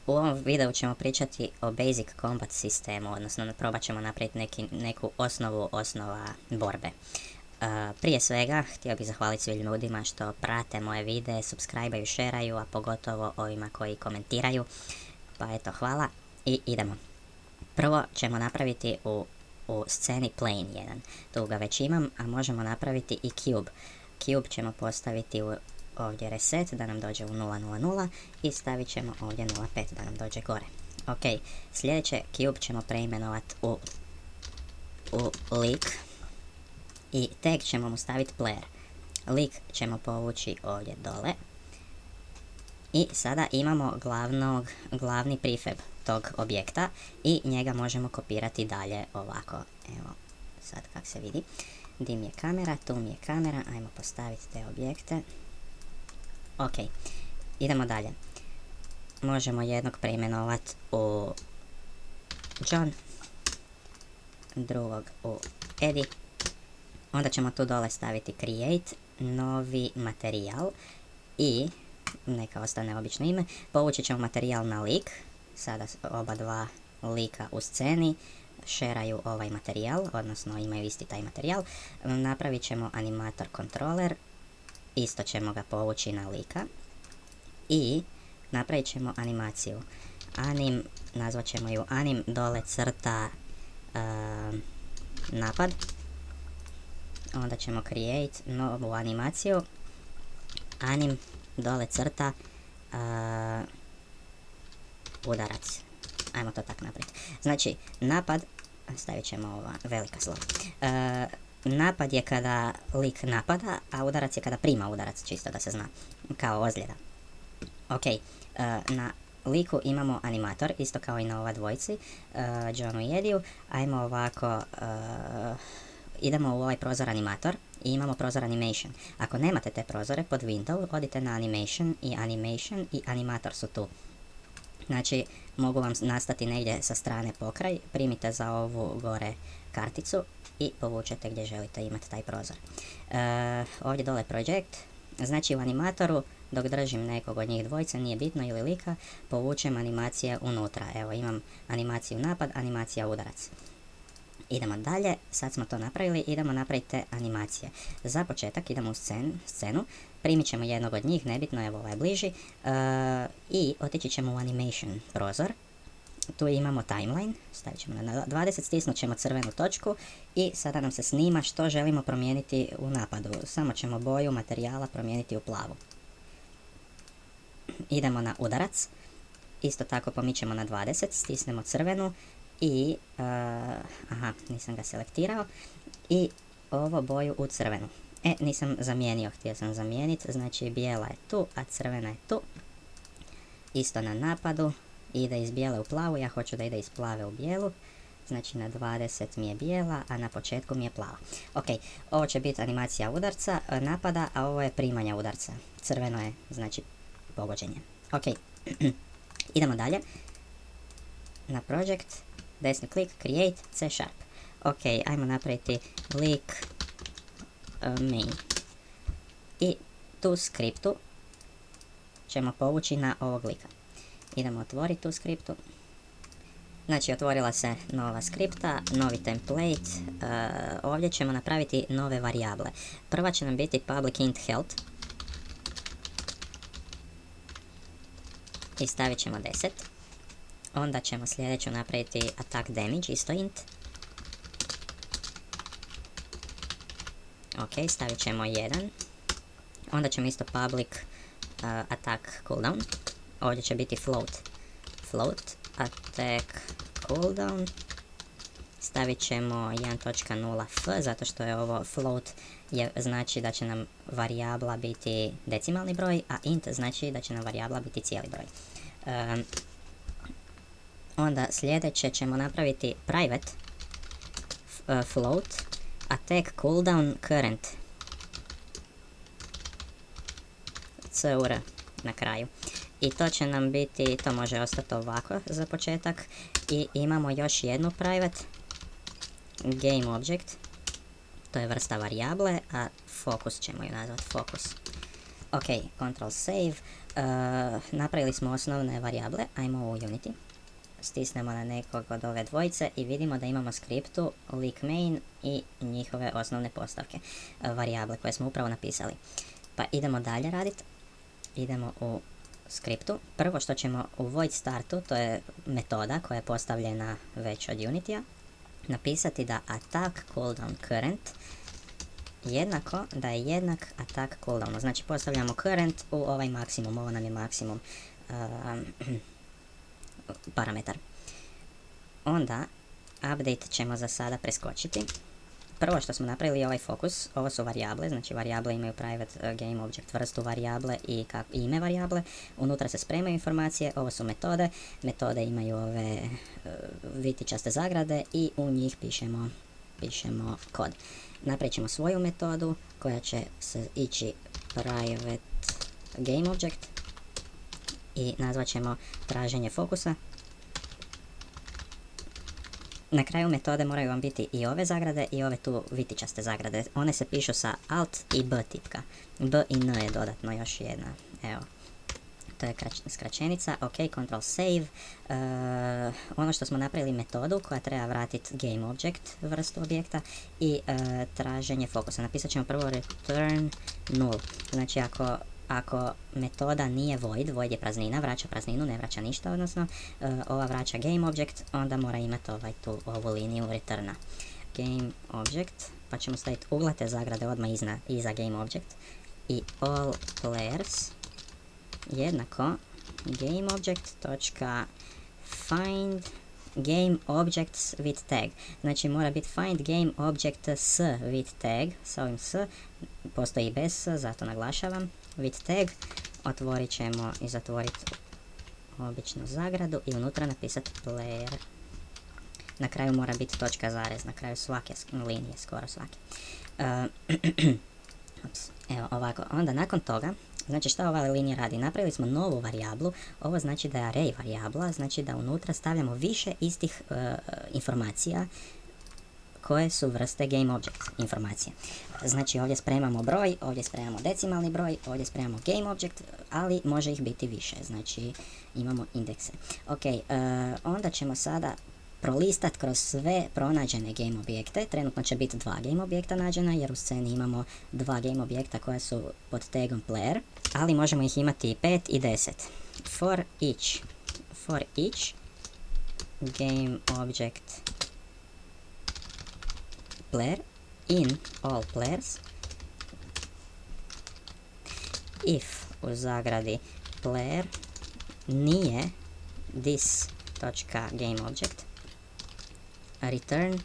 U ovom videu ćemo pričati o Basic Combat sistemu, odnosno probat ćemo napraviti neku osnova borbe. Prije svega, htio bih zahvaliti svim ljudima što prate moje videe, subscribe-aju, šeraju, a pogotovo ovima koji komentiraju. Pa eto, hvala i idemo. Prvo ćemo napraviti u sceni plane 1. Tu ga već imam, a možemo napraviti i cube. Cube ćemo postaviti ovdje reset da nam dođe u 000 i stavit ćemo ovdje 0.5 da nam dođe gore. Ok, sljedeće cube ćemo preimenovati u lik i tag ćemo mu staviti player. Lik ćemo povući ovdje dole i sada imamo glavni prefab tog objekta i njega možemo kopirati dalje ovako. Evo, sad kak se vidi. Di mi je kamera, tu mi je kamera, ajmo postaviti te objekte. Ok, idemo dalje. Možemo jednog preimenovati u John, drugog u Eddie. Onda ćemo tu dole staviti create, novi materijal i neka ostane obično ime. Povući ćemo materijal na lik. Sada oba dva lika u sceni šeraju ovaj materijal, odnosno imaju isti taj materijal. Napravit ćemo animator controller, isto ćemo ga povući na lika i napravit ćemo animaciju. Nazvat ćemo ju anim dole crta napad. Onda ćemo create novu animaciju, anim dole crta udarac. Ajmo to tako napraviti. Znači, napad, stavit ćemo ova velika slova. Napad je kada lik napada, a udarac je kada prima udarac, čisto da se zna, kao ozljeda. Ok, na liku imamo animator, isto kao i na ova dvojci, Johnu i Ediju. Ajmo ovako, idemo u ovaj prozor animator i imamo prozor animation. Ako nemate te prozore, pod window odite na animation i animator su tu. Znači, mogu vam nastati negdje sa strane pokraj, primite za ovu gore karticu i povučete gdje želite imati taj prozor. Ovdje dole project, znači u animatoru, dok držim nekog od njih dvojca, nije bitno, ili lika, povučem animacije unutra. Evo, imam animaciju napad, animacija udarac. Idemo dalje, sad smo to napravili, idemo napraviti te animacije. Za početak idemo u scenu, primit ćemo jednog od njih, nebitno, evo ovaj bliži, i otići ćemo u animation prozor. Tu imamo timeline, stavit ćemo na 20, stisnut ćemo crvenu točku i sada nam se snima što želimo promijeniti u napadu. Samo ćemo boju materijala promijeniti u plavu. Idemo na udarac, isto tako pomičemo na 20, stisnemo crvenu i, nisam ga selektirao, i ovo boju u crvenu. Nisam zamijenio, htio sam zamijeniti, znači bijela je tu, a crvena je tu. Isto na napadu, ide iz bijele u plavu, ja hoću da ide iz plave u bijelu, znači na 20 mi je bijela, a na početku mi je plava. Ok, ovo će biti animacija udarca, napada, a ovo je primanja udarca. Crveno je, znači, pogođenje. Ok, idemo dalje. Na project, desni klik, create, C#. Ok, ajmo napraviti lik main. I tu skriptu ćemo povući na ovog lika. Idemo otvoriti tu skriptu. Znači, otvorila se nova skripta, novi template. Ovdje ćemo napraviti nove varijable. Prva će nam biti public int health. I stavit ćemo 10. Onda ćemo sljedeću napraviti attack damage, isto int. Ok, stavit ćemo 1. Onda ćemo isto public attack cooldown. Ovdje će biti float attack cooldown. Stavit ćemo 1.0 f, zato što je ovo float, znači da će nam varijabla biti decimalni broj, a int znači da će nam varijabla biti cijeli broj. Onda sljedeće ćemo napraviti private float attack cooldown current cur na kraju. I to će nam biti, to može ostati ovako za početak. I imamo još jednu private game object, to je vrsta varijable, a focus ćemo ju nazvati focus. Ok, Ctrl save, napravili smo osnovne varijable, ajmo u Unity, stisnemo na nekog od ove dvojice i vidimo da imamo skriptu leak main i njihove osnovne postavke, varijable koje smo upravo napisali. Pa idemo dalje raditi, idemo u skriptu. Prvo što ćemo u void startu, to je metoda koja je postavljena već od Unity-a, napisati da attack cooldown current jednako, da je jednak attack cooldownu. Znači postavljamo current u ovaj maksimum, ovo nam je maksimum parametar. Onda update ćemo za sada preskočiti. Prvo što smo napravili je ovaj fokus, ovo su varijable, znači varijable imaju private game object vrstu varijable i ime varijable, unutra se spremaju informacije, ovo su metode, metode imaju ove vitičaste zagrade i u njih pišemo kod. Napravit ćemo svoju metodu koja će se ići private game object i nazvat ćemo traženje fokusa. Na kraju metode moraju vam biti i ove zagrade i ove tu vitičaste zagrade. One se pišu sa Alt i B tipka. B i N je dodatno još jedna. Evo. To je skraćenica. Ok, Ctrl save. Ono što smo napravili metodu koja treba vratiti game object vrstu objekta i traženje fokusa. Napisat ćemo prvo return null. Znači ako metoda nije void, void je praznina, vraća prazninu, ne vraća ništa, odnosno ova vraća game object, onda mora imati ovu liniju returna. Game object, pa ćemo staviti uglate zagrade odmah iza game object i all players jednako game object find game objects with tag. Znači mora biti find game object s with tag, sa ovim s, postoji bez s, zato naglašavam, with tag, otvorit ćemo i zatvoriti običnu zagradu i unutra napisati player. Na kraju mora biti točka zarez, na kraju svake linije, skoro svake. Evo ovako, onda nakon toga, znači šta ova linija radi? Napravili smo novu varijablu, ovo znači da je array varijabla, znači da unutra stavljamo više istih informacija koje su vrste game object informacije. Znači ovdje spremamo broj, ovdje spremamo decimalni broj, ovdje spremamo game object, ali može ih biti više, znači imamo indekse. Ok, onda ćemo sada prolistat kroz sve pronađene game objekte. Trenutno će biti 2 game objekta nađena jer u sceni imamo 2 game objekta koja su pod tagom player, ali možemo ih imati i 5 i 10. For each game object player in all players if u zagradi player nije this.game object return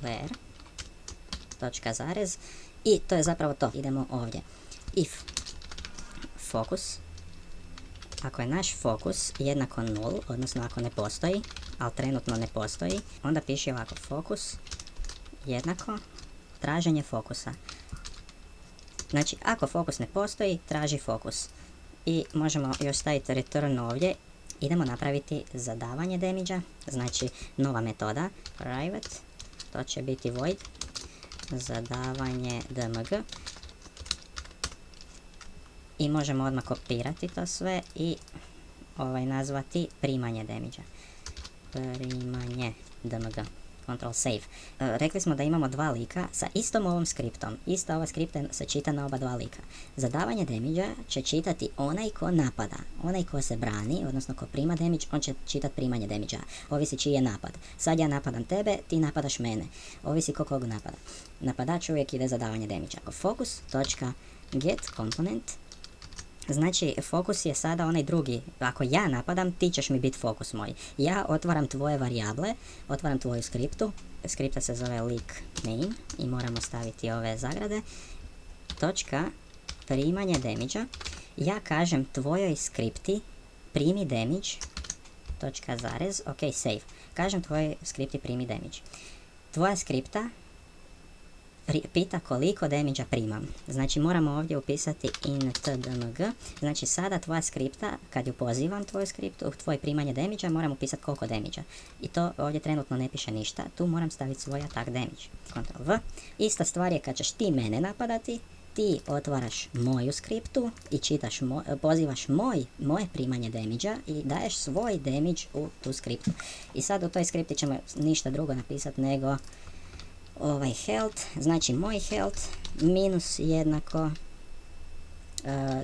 player točka zarez i to je zapravo to. Idemo ovdje. If focus, ako je naš fokus jednako null, odnosno ako ne postoji, ali trenutno ne postoji, onda piše ovako fokus jednako traženje fokusa. Znači ako fokus ne postoji, traži fokus. I možemo još staviti return ovdje. Idemo napraviti zadavanje damage-a, znači nova metoda, private, to će biti void, zadavanje dmg. I možemo odmah kopirati to sve i nazvati primanje damage-a. Primanje dmg. Ctrl save. Rekli smo da imamo 2 lika sa istom ovom skriptom. Ista ova skripta se čita na oba 2 lika. Zadavanje damage će čitati onaj ko napada. Onaj ko se brani, odnosno ko prima damage, on će čitati primanje damage. Ovisi čiji je napad. Sad ja napadam tebe, ti napadaš mene. Ovisi ko koga napada. Napadač uvijek ide zadavanje damage. Ako focus.get component, znači fokus je sada onaj drugi. Ako ja napadam, ti ćeš mi biti fokus moj. Ja otvaram tvoje varijable, otvaram tvoju skriptu. Skripta se zove leak main i moramo staviti ove zagrade. Točka primanje damage-a. Ja kažem tvojoj skripti primi damage. Točka zarez. Ok, save. Kažem tvojoj skripti primi damage. Tvoja skripta pita koliko damage-a primam. Znači moramo ovdje upisati int.dmg. Znači sada tvoja skripta, kad ju pozivam tvoju skriptu, tvoje primanje damage-a, moram upisati koliko damage-a. I to ovdje trenutno ne piše ništa. Tu moram staviti svoj attack damage. Ctrl V. Ista stvar je kad ćeš ti mene napadati. ti otvaraš moju skriptu i čitaš, pozivaš moje primanje damage-a i daješ svoj damage u tu skriptu. I sad u toj skripti ćemo ništa drugo napisati nego health, znači moj health minus jednako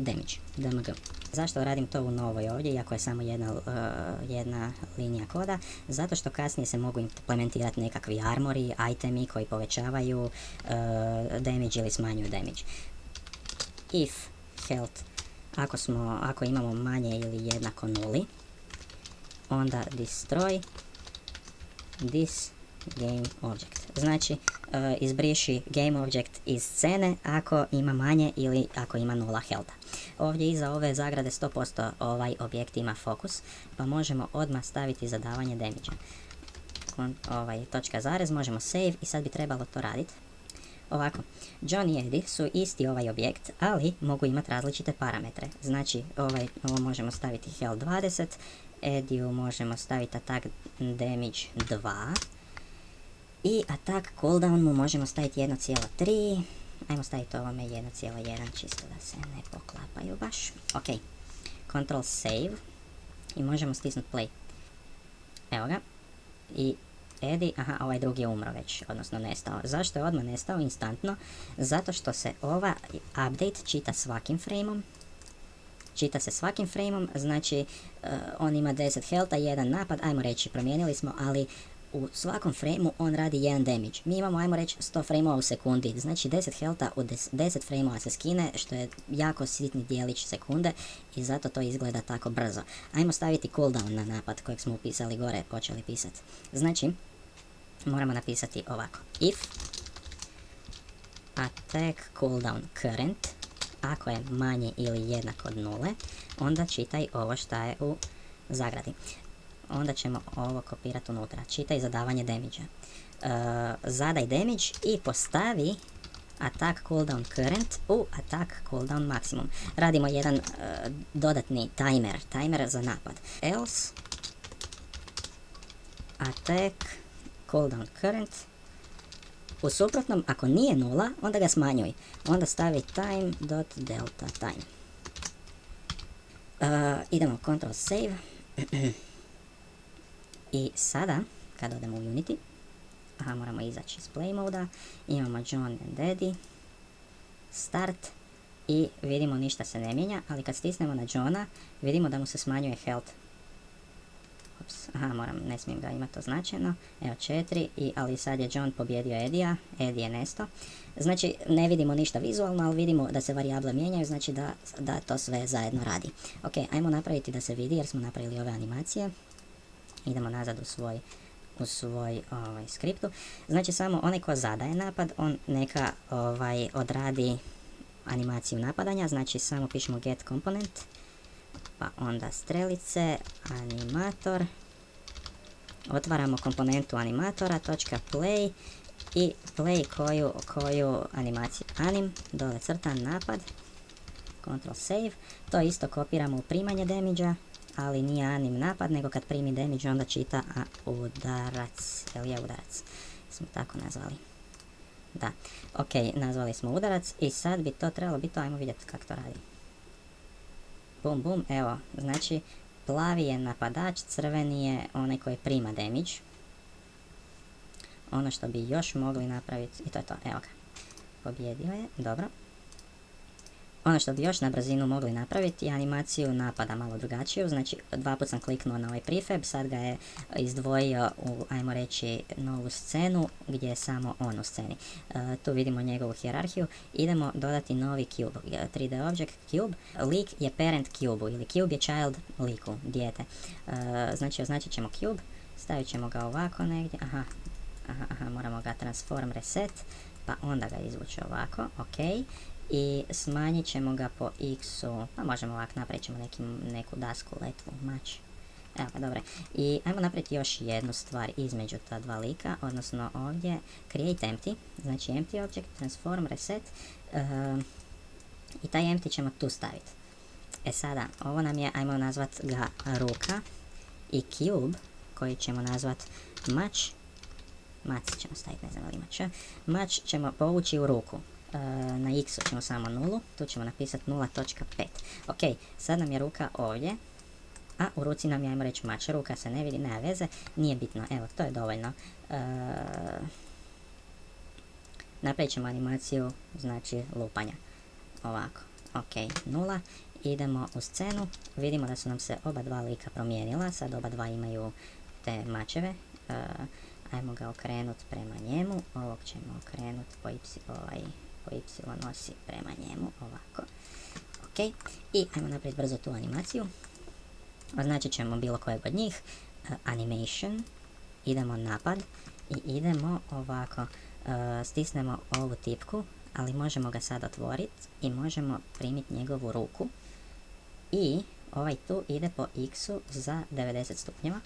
damage, DMG. Zašto radim to u novoj ovdje, iako je samo jedna linija koda? Zato što kasnije se mogu implementirati nekakvi armori, itemi koji povećavaju damage ili smanjuju damage. If health, ako imamo manje ili jednako nuli, onda destroy this game object. Znači, izbriši game object iz scene ako ima manje ili ako ima nula healtha. Ovdje iza ove zagrade 100% ovaj objekt ima fokus, pa možemo odmah staviti zadavanje damage-a. Točka zarez, možemo save i sad bi trebalo to raditi. Ovako, John i Eddie su isti ovaj objekt, ali mogu imati različite parametre. Znači, ovo možemo staviti health 20, Eddie možemo staviti attack damage 2, i attack cooldown mu možemo staviti 1,3. Ajmo staviti ovome 1,1 čisto da se ne poklapaju baš. Ok, Ctrl save i možemo stisnuti play. Evo ga. I Eddie, ovaj drugi je umro već, odnosno nestao. Zašto je odmah nestao instantno? Zato što se ova update čita svakim frameom. Čita se svakim frameom, znači on ima 10 healtha, 1 napad, ajmo reći promijenili smo, ali u svakom frameu on radi 1 damage. Mi imamo, ajmo reći, 100 frameova u sekundi. Znači 10 healtha u 10 frameova se skine, što je jako sitni dijelić sekunde i zato to izgleda tako brzo. Ajmo staviti cooldown na napad kojeg smo upisali gore, počeli pisati. Znači, moramo napisati ovako. If attack cooldown current, ako je manje ili jednak od nule, onda čitaj ovo šta je u zagradi. Onda ćemo ovo kopirati unutra. Čitaj zadavanje damage-a. Zadaj damage i postavi attack cooldown current u attack cooldown maximum. Radimo jedan dodatni timer za napad. Else attack cooldown current. U suprotnom, ako nije nula, onda ga smanjuj. Onda stavi time.delta time. Idemo Ctrl save. I sada, kad odemo u Unity, moramo izaći iz play moda, imamo John and Eddie, start i vidimo ništa se ne mijenja, ali kad stisnemo na Johna, vidimo da mu se smanjuje health. Ne smijem ga imati označeno, evo 4, ali sad je John pobjedio Eddie-a, Eddie je nesto. Znači ne vidimo ništa vizualno, ali vidimo da se varijable mijenjaju, znači da to sve zajedno radi. Ok, ajmo napraviti da se vidi jer smo napravili ove animacije. Idemo nazad u svoj skriptu. Znači samo onaj ko zadaje napad, on neka odradi animaciju napadanja. Znači samo pišemo get component, pa onda strelice, animator. Otvaramo komponentu animatora, .play i play koju animaciju. Anim, dole crta, napad, Ctrl save. To isto kopiramo u primanje damage-a, ali nije anim napad, nego kad primi damage onda čita udarac, jel je udarac? Smo tako nazvali. Da, ok, nazvali smo udarac i sad bi to trebalo biti, ajmo vidjeti kako to radi. Bum, bum, evo, znači plavi je napadač, crveni je onaj koji prima damage. Ono što bi još mogli napraviti, i to je to, evo ga. Pobjedio je, dobro. Ono što bi još na brzinu mogli napraviti je animaciju napada malo drugačiju, znači 2 put sam kliknuo na ovaj prefab, sad ga je izdvojio u, ajmo reći, novu scenu gdje je samo on u sceni. Tu vidimo njegovu hijerarhiju, idemo dodati novi cube, 3D object cube, lik je parent cube-u ili cube je child liku, dijete. Znači označit ćemo cube, stavit ćemo ga ovako negdje, moramo ga transform reset, pa onda ga izvući ovako, ok. I smanjit ćemo ga po x-u, pa možemo ovako, napravit ćemo neku dasku, letvu, mač. Evo ga, dobro. I ajmo napraviti još jednu stvar između ta dva lika, odnosno ovdje create empty, znači empty object, transform, reset, i taj empty ćemo tu staviti. Sada, ovo nam je, ajmo nazvat ga ruka, i cube, koji ćemo nazvat mač ćemo staviti, ne znam ali mač ćemo povući u ruku. Na x ćemo samo nulu, tu ćemo napisati 0.5. Ok, sad nam je ruka ovdje, a u ruci nam je, ajmo reći, mač. Ruka se ne vidi, nema veze, nije bitno, evo, to je dovoljno. Napravit ćemo animaciju, znači, lupanja. Ovako, ok, 0. Idemo u scenu, vidimo da su nam se oba dva lika promijenila, sad oba dva imaju te mačeve. Ajmo ga okrenuti prema njemu, ovog ćemo okrenuti po y osi prema njemu, ovako. Ok, i ajmo napraviti brzo tu animaciju. Označit ćemo bilo kojeg od njih, animation, idemo napad i idemo ovako, stisnemo ovu tipku, ali možemo ga sad otvoriti i možemo primiti njegovu ruku i ovaj tu ide po x-u za 90 stupnjeva.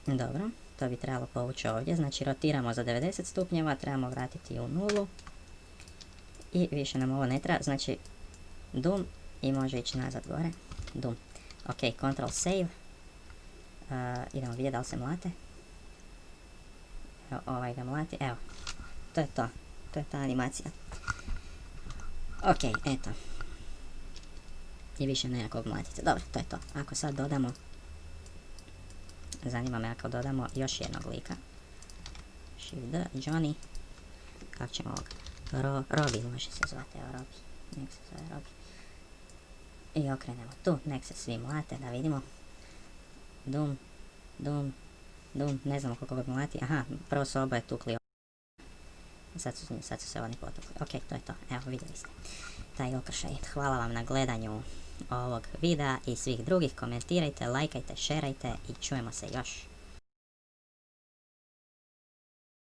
Dobro, to bi trebalo povući ovdje, znači rotiramo za 90 stupnjeva, trebamo vratiti u nulu i više nam ovo ne treba, znači dum i može ići nazad gore, dum. Ok, Ctrl save, idemo vidjeti da li se mlate. Evo, ovaj ga mlati, evo, to je ta animacija. Ok, eto. I više nekog mlatice, dobro, to je to. Ako sad dodamo, zanima me ako dodamo još jednog lika. Shift D, Johnny, kako ćemo ovog? Robi može se zvati, evo Robi, nek se zove Robi. I okrenemo tu, nek se svi mlate, da vidimo. Dum, dum, dum, ne znamo koliko god mlati, aha, prvo su oboje tukli. Sad su se oni potukli, ok, to je to, evo vidjeli ste taj okršaj. Hvala vam na gledanju ovog videa i svih drugih, komentirajte, lajkajte, šerajte i čujemo se još.